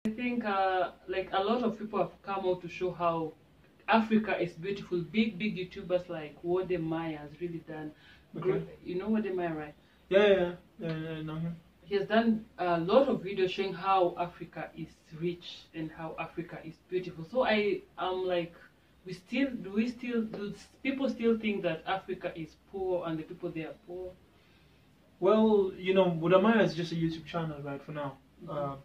I think like a lot of people have come out to show how Africa is beautiful. Big YouTubers like Wode Maya has really done. Okay. You know Wode Maya, right? Yeah, I know him. He has done a lot of videos showing how Africa is rich and how Africa is beautiful. So I am like, do people still think that Africa is poor and the people there are poor? Well, you know, Budamaya is just a YouTube channel right for now.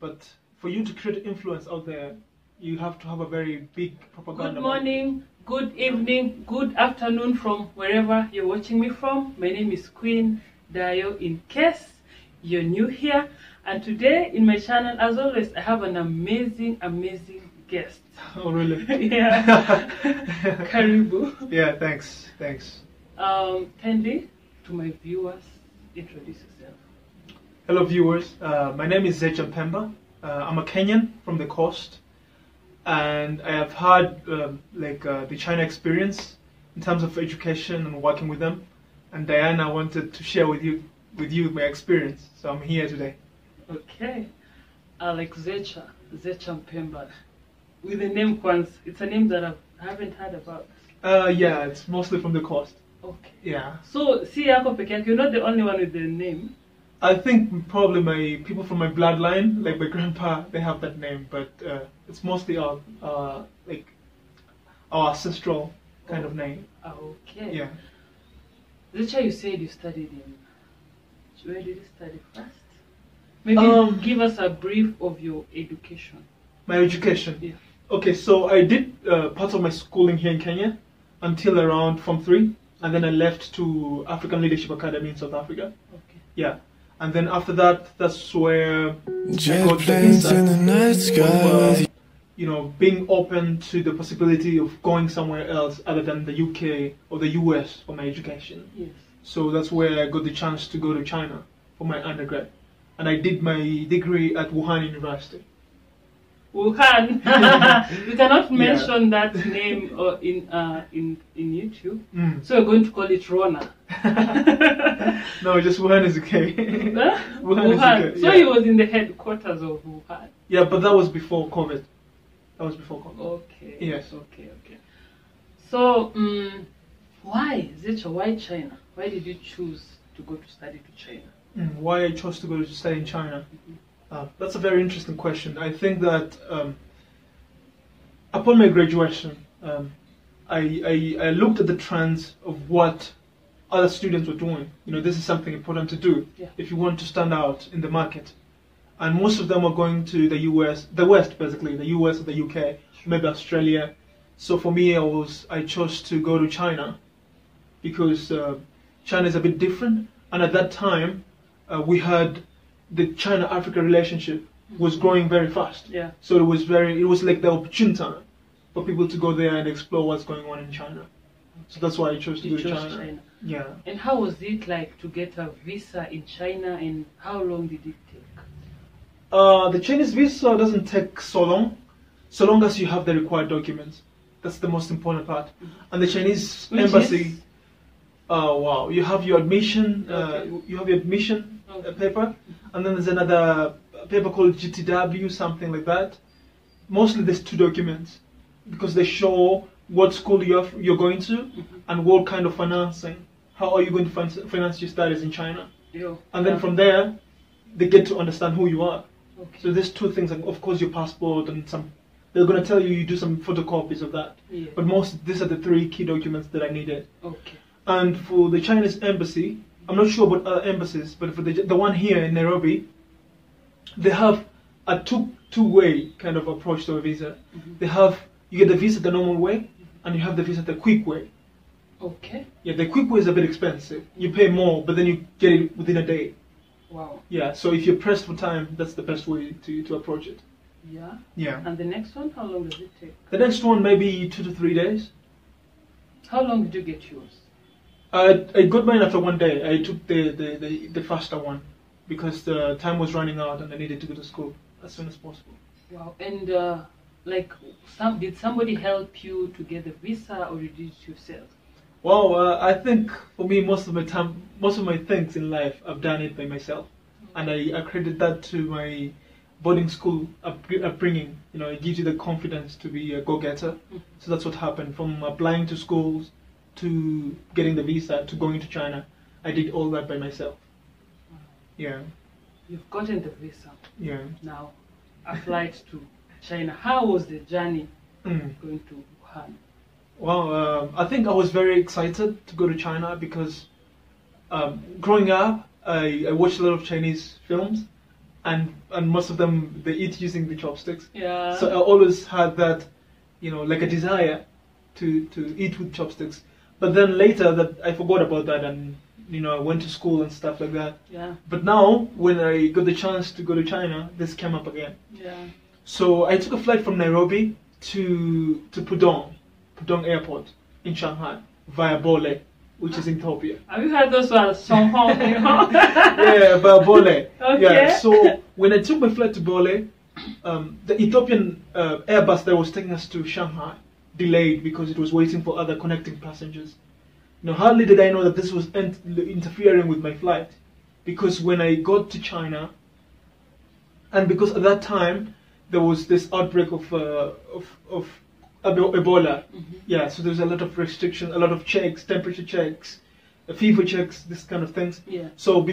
But for you to create influence out there, you have to have a very big propaganda. Good morning, good evening, good afternoon from wherever you're watching me from. My name is Queen Dayo, in case you're new here. And today in my channel, as always, I have an amazing guest. Oh, really? Yeah. Karibu. Yeah, thanks. Kindly, to my viewers, introduce yourself. Hello, viewers. My name is Zecha Pemba. I'm a Kenyan from the coast, and I have had the China experience in terms of education and working with them. And Diana wanted to share with you my experience, so I'm here today. Okay, Alex Zecha Pemba. With the name Kwans, it's a name that I haven't heard about. Yeah, it's mostly from the coast. Okay. Yeah. So, see, you're not the only one with the name. I think probably my people from my bloodline, like my grandpa, they have that name, but it's mostly our ancestral kind of name. Okay. Yeah. Zecha, you said you studied in. Where did you study first? Maybe give us a brief of your education. My education? Yeah. Okay, so I did part of my schooling here in Kenya until around Form 3, and then I left to African Leadership Academy in South Africa. Okay. Yeah. And then after that, that's where jet planes in the night sky. You know, being open to the possibility of going somewhere else other than the UK or the US for my education. Yes. So that's where I got the chance to go to China for my undergrad. And I did my degree at Wuhan University. Wuhan. You cannot mention that name in YouTube. So you're going to call it Rona. No, just Wuhan is okay. Wuhan. Is okay. So he was in the headquarters of Wuhan. Yeah, but that was before COVID. Okay. Yes. Okay. So, why Zecha? Why China? Why did you choose to go to study to China? Why I chose to go to study in China? That's a very interesting question. I think that upon my graduation, I looked at the trends of what other students were doing. You know, this is something important to do if you want to stand out in the market. And most of them were going to the US, the West basically, the US or the UK, maybe Australia. So for me, I chose to go to China because China is a bit different. And at that time, we had the China-Africa relationship was growing very fast. Yeah. So it was like the opportune time for people to go there and explore what's going on in China. So that's why I chose to go to China. Yeah. And how was it like to get a visa in China, and how long did it take? The Chinese visa doesn't take so long as you have the required documents. That's the most important part. And the Chinese embassy, wow, you have your admission, paper, and then there's another paper called GTW, something like that. Mostly there's two documents because they show what school you're going to and what kind of financing. How are you going to finance your studies in China? And then from there, they get to understand who you are. Okay. So there's two things, of course, your passport and they're going to tell you do some photocopies of that. Yeah. But these are the three key documents that I needed. Okay. And for the Chinese embassy, I'm not sure about other embassies, but for the one here in Nairobi, they have a two-way kind of approach to a visa. You get the visa the normal way, and you have the visa the quick way. Okay. Yeah, the quick way is a bit expensive. You pay more, but then you get it within a day. Wow. Yeah, so if you're pressed for time, that's the best way to approach it. Yeah? Yeah. And the next one, how long does it take? The next one, maybe 2 to 3 days. How long did you get yours? I got mine after 1 day. I took the faster one because the time was running out and I needed to go to school as soon as possible. Wow. And did somebody help you to get the visa, or you did it yourself? Well, I think for me, most of my things in life, I've done it by myself, and I credit that to my boarding school upbringing, you know, it gives you the confidence to be a go-getter. So that's what happened. From applying to schools to getting the visa to going to China, I did all that by myself. Yeah. You've gotten the visa. Yeah. Now, a flight to China. How was the journey going to Wuhan? Well, I think I was very excited to go to China because growing up, I watched a lot of Chinese films, and most of them they eat using the chopsticks. Yeah. So I always had that, you know, like a desire to eat with chopsticks. But then later that I forgot about that, and you know, I went to school and stuff like that. Yeah. But now when I got the chance to go to China, this came up again. Yeah. So I took a flight from Nairobi to Pudong Airport in Shanghai via Bole, which is in Ethiopia. Have you heard those ones? Somehow, you know? Yeah, via Bole. Okay. Yeah. So when I took my flight to Bole, the Ethiopian Airbus that was taking us to Shanghai delayed because it was waiting for other connecting passengers. Now, hardly did I know that this was interfering with my flight, because when I got to China, and because at that time there was this outbreak of Ebola, yeah, so there was a lot of restrictions, a lot of checks, temperature checks, fever checks, this kind of things. Yeah. So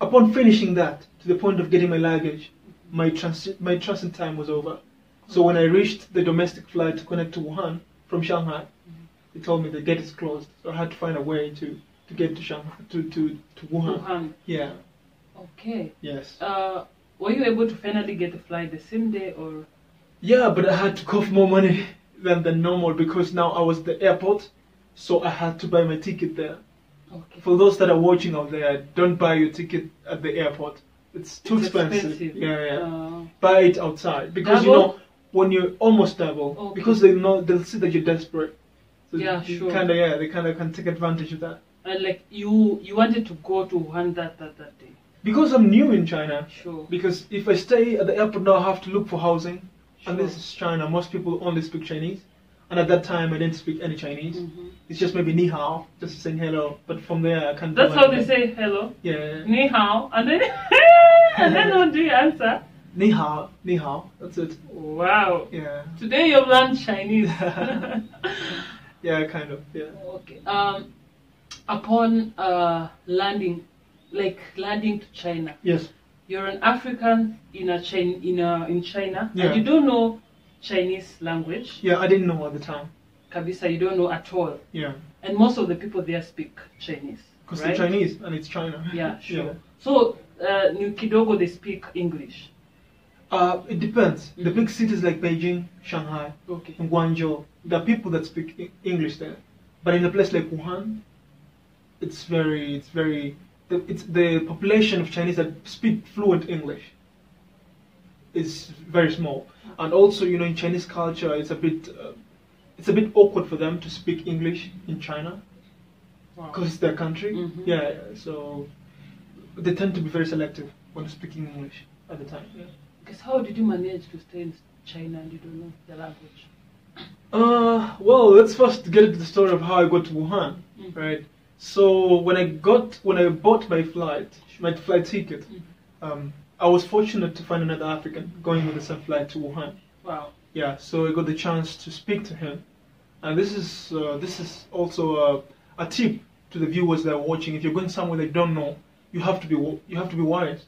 upon finishing that, to the point of getting my luggage, my transit time was over. So when I reached the domestic flight to connect to Wuhan from Shanghai, they told me the gate is closed. So I had to find a way to get to Shanghai, to Wuhan. Yeah. Okay. Yes. Were you able to finally get the flight the same day, or? Yeah, but I had to cough more money than normal, because now I was at the airport, so I had to buy my ticket there. Okay. For those that are watching out there, don't buy your ticket at the airport. It's too expensive. Yeah. Buy it outside, because double? you know, when you're almost double, Okay. because they'll see that you're desperate. So Yeah, they sure. They kind of can take advantage of that. And like you wanted to go to Wuhan that day. Because I'm new in China. Sure. Because if I stay at the airport now, I have to look for housing. Sure. And this is China. Most people only speak Chinese. And at that time, I didn't speak any Chinese. It's just maybe ni hao, just saying hello. But from there, I can't. That's how they say hello. Yeah. Ni hao, and then and then what do you answer? Ni hao, ni hao. That's it. Wow. Yeah. Today you've learned Chinese. Yeah, kind of. Yeah. Okay. Upon landing to China. Yes. You're an African in China, Yeah. and you don't know Chinese language. Yeah, I didn't know at the time. Kabisa, you don't know at all. Yeah. And most of the people there speak Chinese. Because right? they're Chinese and it's China. Yeah, sure. Yeah. So, New Kidogo, they speak English. It depends. The big cities like Beijing, Shanghai, Okay. and Guangzhou, there are people that speak English there. But in a place like Wuhan, it's the population of Chinese that speak fluent English is very small. And also, you know, in Chinese culture, it's a bit awkward for them to speak English in China, because it's their country. Yeah, so they tend to be very selective when speaking English at the time. Yeah. Because how did you manage to stay in China and you don't know the language? Well, let's first get into the story of how I got to Wuhan, right? So when I bought my flight ticket, I was fortunate to find another African going with the same flight to Wuhan. Wow. Yeah, so I got the chance to speak to him, and this is also a tip to the viewers that are watching. If you're going somewhere they don't know, you have to be wise.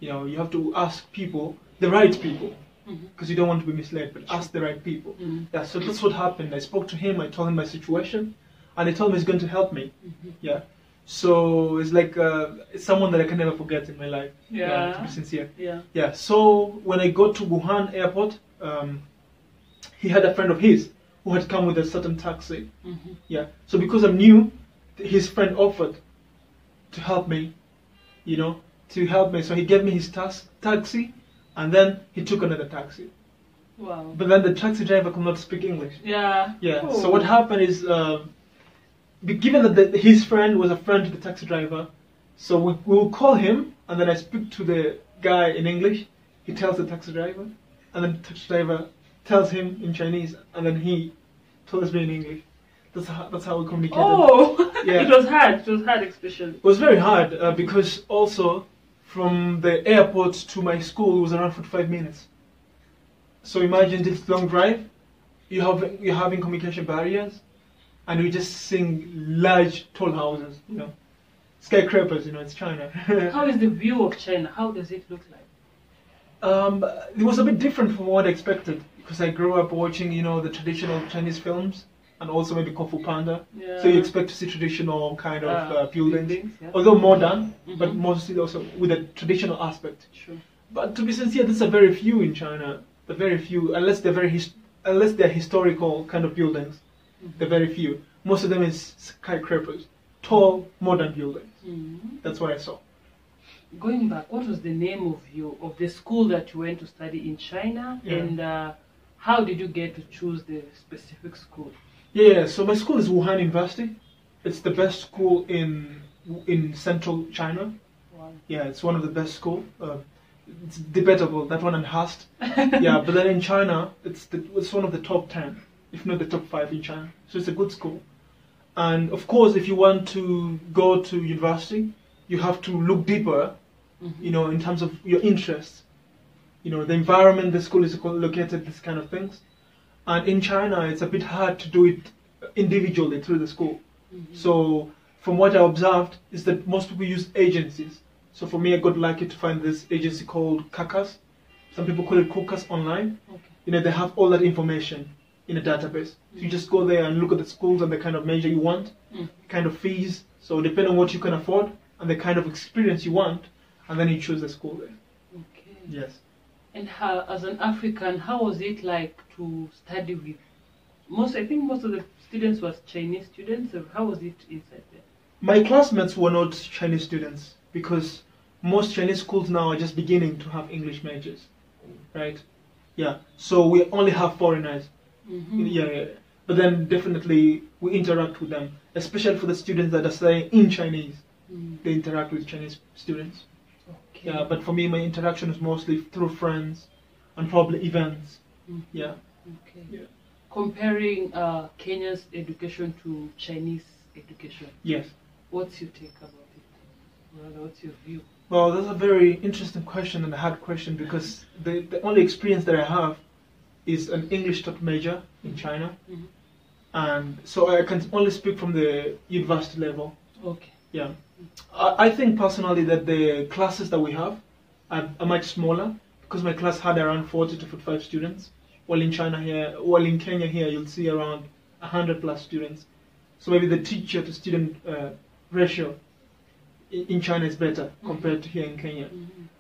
You know, you have to ask people, the right people, because you don't want to be misled. But ask the right people. Yeah, so that's what happened. I spoke to him. I told him my situation, and he told me he's going to help me. Yeah. So it's like it's someone that I can never forget in my life. Yeah. To be sincere. Yeah. Yeah. So when I got to Wuhan airport, he had a friend of his who had come with a certain taxi. Yeah. So because I'm new, his friend offered to help me. You know, to help me. So he gave me his taxi, and then he took another taxi. Wow. But then the taxi driver could not speak English. Yeah. Yeah. Cool. So what happened is, given that his friend was a friend to the taxi driver, so we will call him, and then I speak to the guy in English. He tells the taxi driver, and then the taxi driver tells him in Chinese, and then he tells me in English. That's how we communicated. Oh, Yeah. It was hard. It was hard, especially. It was very hard because also from the airport to my school was around 45 minutes. So imagine this long drive, you're having communication barriers, and you're just seeing large tall houses, you know, skyscrapers, you know, it's China. How is the view of China? How does it look like? It was a bit different from what I expected, because I grew up watching, you know, the traditional Chinese films, and also maybe Kung Fu Panda. Yeah. So you expect to see traditional kind of buildings, yeah. although modern, but mostly also with a traditional aspect. Sure. But to be sincere, there's a very few in China. The very few, unless they're historical kind of buildings. They're very few. Most of them is skyscrapers, tall, modern buildings. That's what I saw. Going back, what was the name of the school that you went to study in China, and how did you get to choose the specific school? Yeah, so my school is Wuhan University. It's the best school in central China. Wow. Yeah, it's one of the best schools. It's debatable, that one and Hast. Yeah, but then in China, it's one of the top 10, if not the top 5 in China. So it's a good school. And of course, if you want to go to university, you have to look deeper, you know, in terms of your interests. You know, the environment the school is located, this kind of things. And in China, it's a bit hard to do it individually through the school. So from what I observed is that most people use agencies. So for me, I got lucky to find this agency called Kakas. Some people call it Kukas Online. Okay. You know, they have all that information in a database. So you just go there and look at the schools and the kind of major you want, kind of fees. So depending on what you can afford and the kind of experience you want, and then you choose the school there. Okay. Yes. And how, as an African, how was it like to study with I think most of the students was Chinese students, so how was it inside there? My classmates were not Chinese students because most Chinese schools now are just beginning to have English majors, right? Yeah, so we only have foreigners. Yeah. But then definitely we interact with them, especially for the students that are studying in Chinese. They interact with Chinese students. Okay. Yeah, but for me, my interaction is mostly through friends and probably events. Yeah. Okay. Yeah. Comparing Kenya's education to Chinese education, Yes. what's your take about it? Rather, what's your view? Well, that's a very interesting question and a hard question because the only experience that I have is an English taught major in China. And so I can only speak from the university level. Okay. Yeah. I think personally that the classes that we have are much smaller because my class had around 40 to 45 students. While in Kenya here, you'll see around 100 plus students. So maybe the teacher to student ratio in China is better compared to here in Kenya.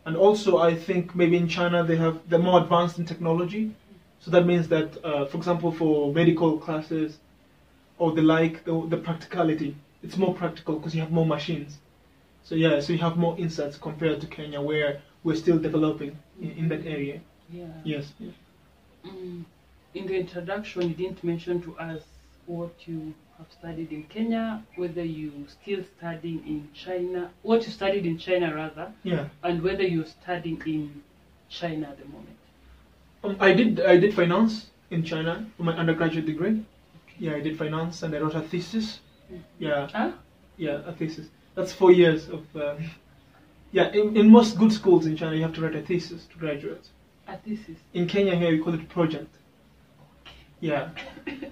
And also I think maybe in China they're more advanced in technology. So that means that, for example, for medical classes or the practicality, it's more practical because you have more machines. So yeah, so you have more insights compared to Kenya where we're still developing in that area. Yeah. Yes. In the introduction, you didn't mention to us what you have studied in Kenya, whether you still studying in China, what you studied in China rather, and whether you're studying in China at the moment. I did finance in China for my undergraduate degree. Okay. Yeah, I did finance and I wrote a thesis. Yeah. Huh? Yeah, a thesis. That's 4 years of. Yeah, in most good schools in China, you have to write a thesis to graduate. A thesis. In Kenya here, we call it project. Yeah.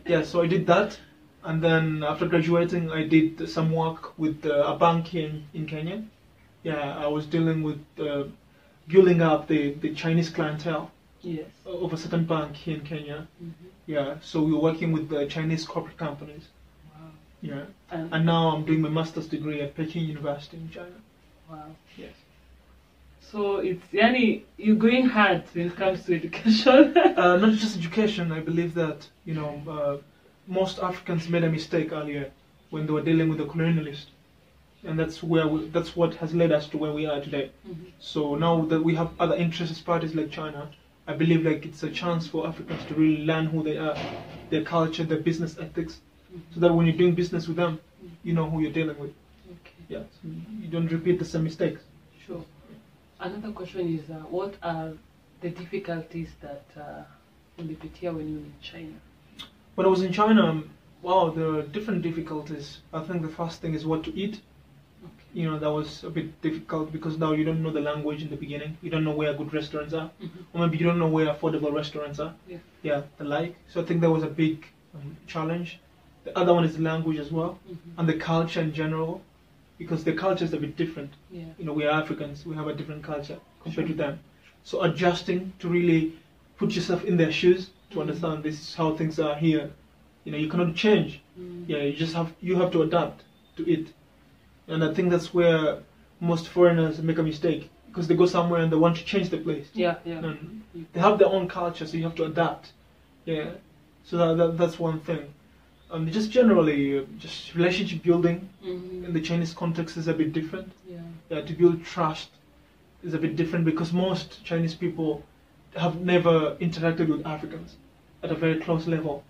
Yeah, so I did that. And then after graduating, I did some work with a bank here in Kenya. Yeah, I was dealing with building up the Chinese clientele of a certain bank here in Kenya. Yeah, so we were working with the Chinese corporate companies. Wow. Yeah. And now I'm doing my master's degree at Peking University in China. Wow. Yes. So it's you're going hard when it comes to education. Not just education. I believe that most Africans made a mistake earlier when they were dealing with the colonialists, and that's what has led us to where we are today. So now that we have other interested parties like China, I believe like it's a chance for Africans to really learn who they are, their culture, their business ethics, so that when you're doing business with them, you know who you're dealing with. Okay. Yeah, so you don't repeat the same mistakes. Sure. Another question is, what are the difficulties that ulipitia when you were in China? When I was in China, wow, there are different difficulties. I think the first thing is what to eat. Okay. you know, that was a bit difficult because now you don't know the language in the beginning. You don't know where good restaurants are, or maybe you don't know where affordable restaurants are. Yeah, the like. So I think that was a big challenge. The other one is the language as well, and the culture in general, because the culture is a bit different. Yeah. You know, we are Africans. We have a different culture compared to them. So adjusting to really put yourself in their shoes to understand this is how things are here. You know, you cannot change. Yeah, you have to adapt to it. And I think that's where most foreigners make a mistake, because they go somewhere and they want to change the place. Yeah. And they have their own culture, so you have to adapt. Yeah. So that's one thing. Just generally, just relationship building in the Chinese context is a bit different. Yeah. To build trust is a bit different because most Chinese people have never interacted with Africans at a very close level.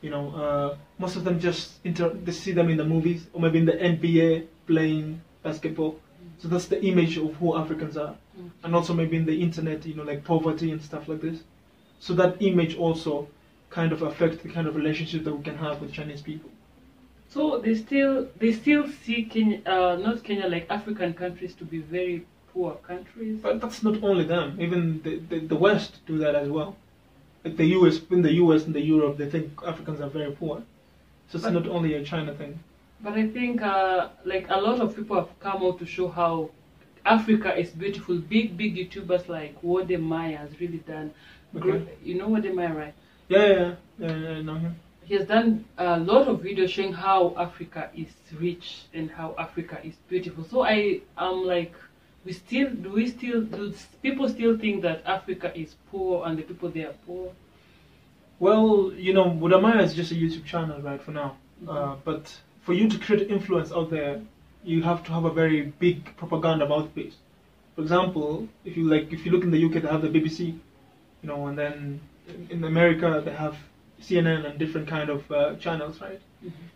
You know, most of them just they see them in the movies or maybe in the NBA playing basketball. So that's the image of who Africans are. And also maybe in the internet, you know, like poverty and stuff like this. So that image also kind of affects the kind of relationship that we can have with Chinese people. So they still see Kenya, not Kenya, like African countries to be very poor countries. But that's not only them. Even the West do that as well. Like the US and the Europe, they think Africans are very poor. So it's not only a China thing. But I think like a lot of people have come out to show how Africa is beautiful. Big YouTubers like Wode Maya has really done. Okay. You know Wode Maya, right? Yeah, I know him. He has done a lot of videos showing how Africa is rich and how Africa is beautiful. So I am like, do people still think that Africa is poor and the people there are poor? Well, you know, Budamaya is just a YouTube channel right for now. But for you to create influence out there, you have to have a very big propaganda mouthpiece. For example, if you look in the UK, they have the BBC, you know, and then in America they have CNN and different kind of channels, right?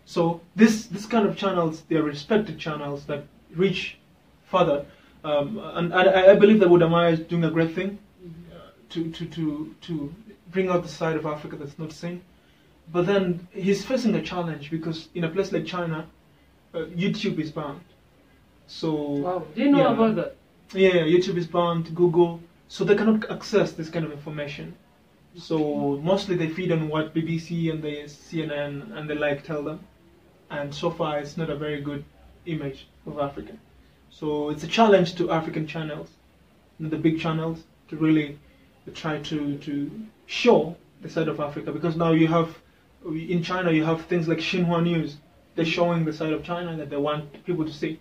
So this kind of channels, they are respected channels that reach further. And I believe that Budamaya is doing a great thing to bring out the side of Africa that's not seen. But then he's facing a challenge because in a place like China, YouTube is banned. So wow, do you know about that? Yeah, YouTube is banned, Google, so they cannot access this kind of information. So mostly they feed on what BBC and the CNN and the like tell them, and so far it's not a very good image of Africa. So it's a challenge to African channels, the big channels, to really try to show the side of Africa, because now you have, in China you have things like Xinhua News. They're showing the side of China that they want people to see.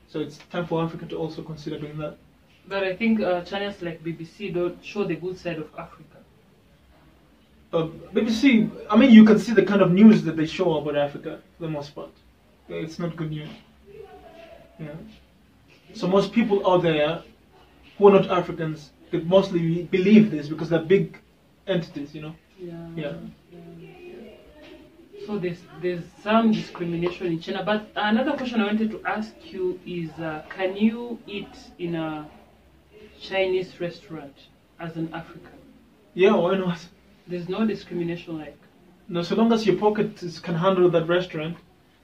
So it's time for Africa to also consider doing that. But I think channels like BBC don't show the good side of Africa. BBC, I mean, you can see the kind of news that they show about Africa for the most part. It's not good news. Yeah. So most people out there who are not Africans, they mostly believe this because they're big entities, you know. Yeah. So there's some discrimination in China. But another question I wanted to ask you is, can you eat in a Chinese restaurant as an African? Yeah, why not? There's no discrimination, like. No, so long as your pockets can handle that restaurant,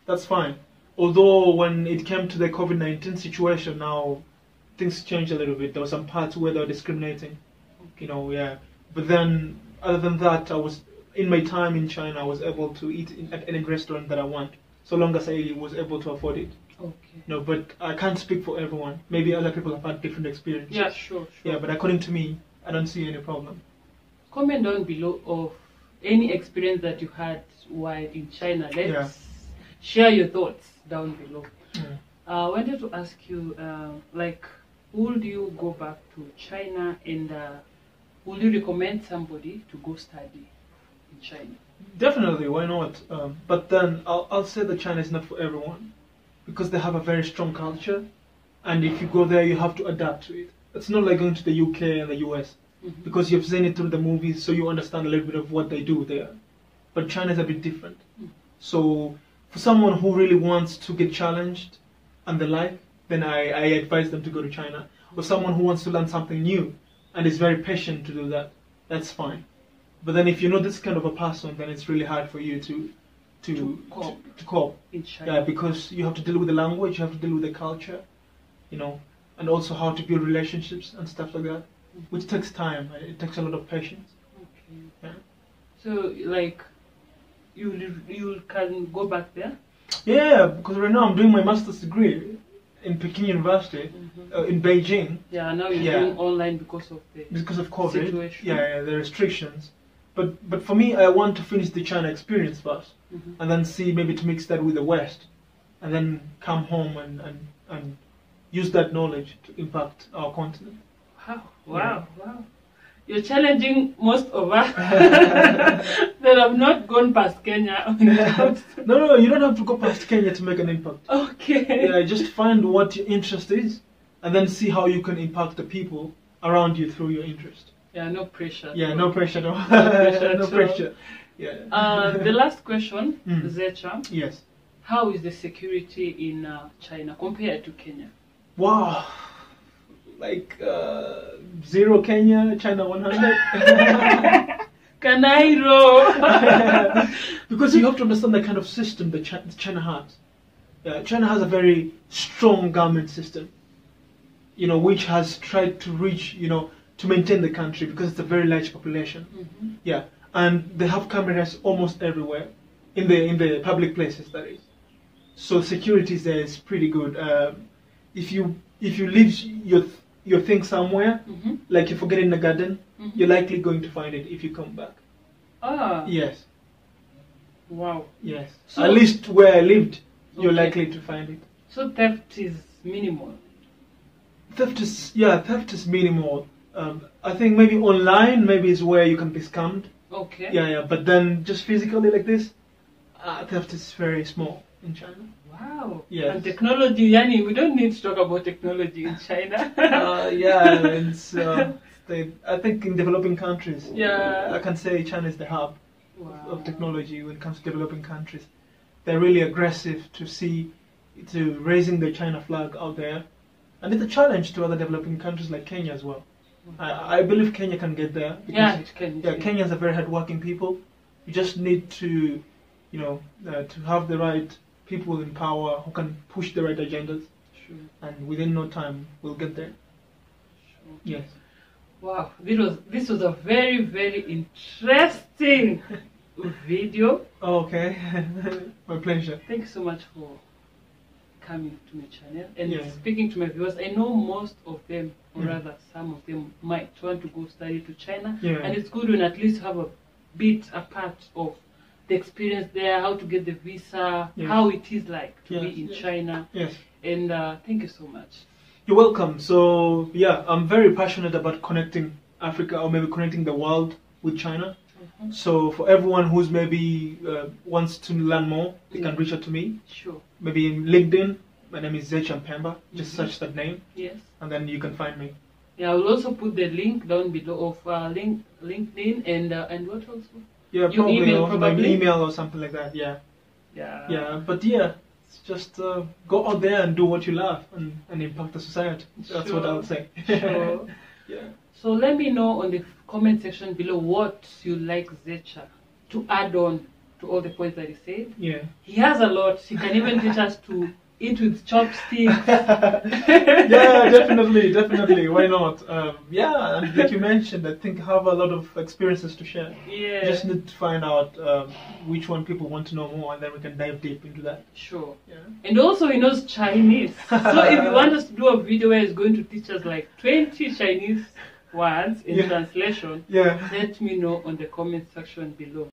that's fine. Although when it came to the COVID-19 situation, now things changed a little bit. There were some parts where they were discriminating, you know, yeah. But then, other than that, in my time in China, I was able to eat at any restaurant that I want, so long as I was able to afford it. Okay. No, but I can't speak for everyone. Maybe other people have had different experiences. Yeah, sure. Yeah, but according to me, I don't see any problem. Comment down below of any experience that you had while in China. Let's share your thoughts down below. I wanted to ask you, like, would you go back to China, and would you recommend somebody to go study in China? Definitely, why not? But then I'll say that China is not for everyone, because they have a very strong culture, and if you go there, you have to adapt to it. It's not like going to the UK and the US, because you've seen it through the movies, so you understand a little bit of what they do there. But China is a bit different. So for someone who really wants to get challenged and the like, then I advise them to go to China. Or someone who wants to learn something new and is very patient to do that, that's fine. But then if you're not this kind of a person, then it's really hard for you to cope in China. Yeah, because you have to deal with the language, you have to deal with the culture, you know, and also how to build relationships and stuff like that, which takes time. It takes a lot of patience. Okay. Yeah. So like, you can go back there? Yeah, because right now I'm doing my master's degree in Peking University, in Beijing. Yeah, now you're doing online because of COVID. Situation. Yeah, the restrictions. But for me, I want to finish the China experience first, and then see maybe to mix that with the West, and then come home and use that knowledge to impact our continent. Wow. You're challenging most of us that have not gone past Kenya. No, you don't have to go past Kenya to make an impact. Okay. Yeah, just find what your interest is, and then see how you can impact the people around you through your interest. Yeah, no pressure. Yeah, no pressure, no. No pressure. Yeah. The last question, Zecha. Yes. How is the security in China compared to Kenya? Wow. Like 0 Kenya, China 100. Canairo. Because you have to understand the kind of system that China has. China has a very strong government system, you know, which has tried to reach, you know, to maintain the country because it's a very large population. Yeah, and they have cameras almost everywhere, in the public places, that is. So security there is pretty good. If you leave your thing somewhere, like you forget it in the garden, you're likely going to find it if you come back. Ah. Yes. Wow. Yes. So, at least where I lived, you're likely to find it. So theft is minimal. Theft is minimal. I think maybe online, maybe is where you can be scammed. Okay. Yeah. But then just physically like this, theft is very small in China. Wow. Yes. And technology, Yani, we don't need to talk about technology in China. It's I think in developing countries, I can say China is the hub of technology when it comes to developing countries. They're really aggressive to raising the China flag out there, and it's a challenge to other developing countries like Kenya as well. I believe Kenya can get there. Because it can. Yeah, Kenyans are very hardworking people. You just need to, you know, to have the right people in power who can push the right agendas. Sure. And within no time, we'll get there. Sure. Yes. Wow, this was a very, very interesting video. Okay, my pleasure. Thank you so much for coming to my channel and speaking to my viewers. I know most of them, or rather some of them, might want to go study to China, and it's good when at least have a bit a part of the experience there, how to get the visa, how it is like to be in China. Yes. And thank you so much. You're welcome. So I'm very passionate about connecting Africa, or maybe connecting the world with China. So for everyone who's maybe wants to learn more, they can reach out to me. Sure. Maybe in LinkedIn. My name is Zecha Mpemba. Just search that name. Yes. And then you can find me. Yeah, I will also put the link down below of LinkedIn and what else? Yeah, your email, probably. Email or something like that. Yeah. But just go out there and do what you love and impact the society. That's what I would say. Sure. So let me know on the comment section below what you like Zecha to add on to all the points that he said. Yeah. He has a lot. He can even teach us to eat with chopsticks. Definitely. Why not? And like you mentioned, I think I have a lot of experiences to share. Yeah. You just need to find out which one people want to know more, and then we can dive deep into that. Sure. Yeah. And also he knows Chinese. So if you want us to do a video where he's going to teach us like 20 Chinese words in translation, let me know on the comment section below.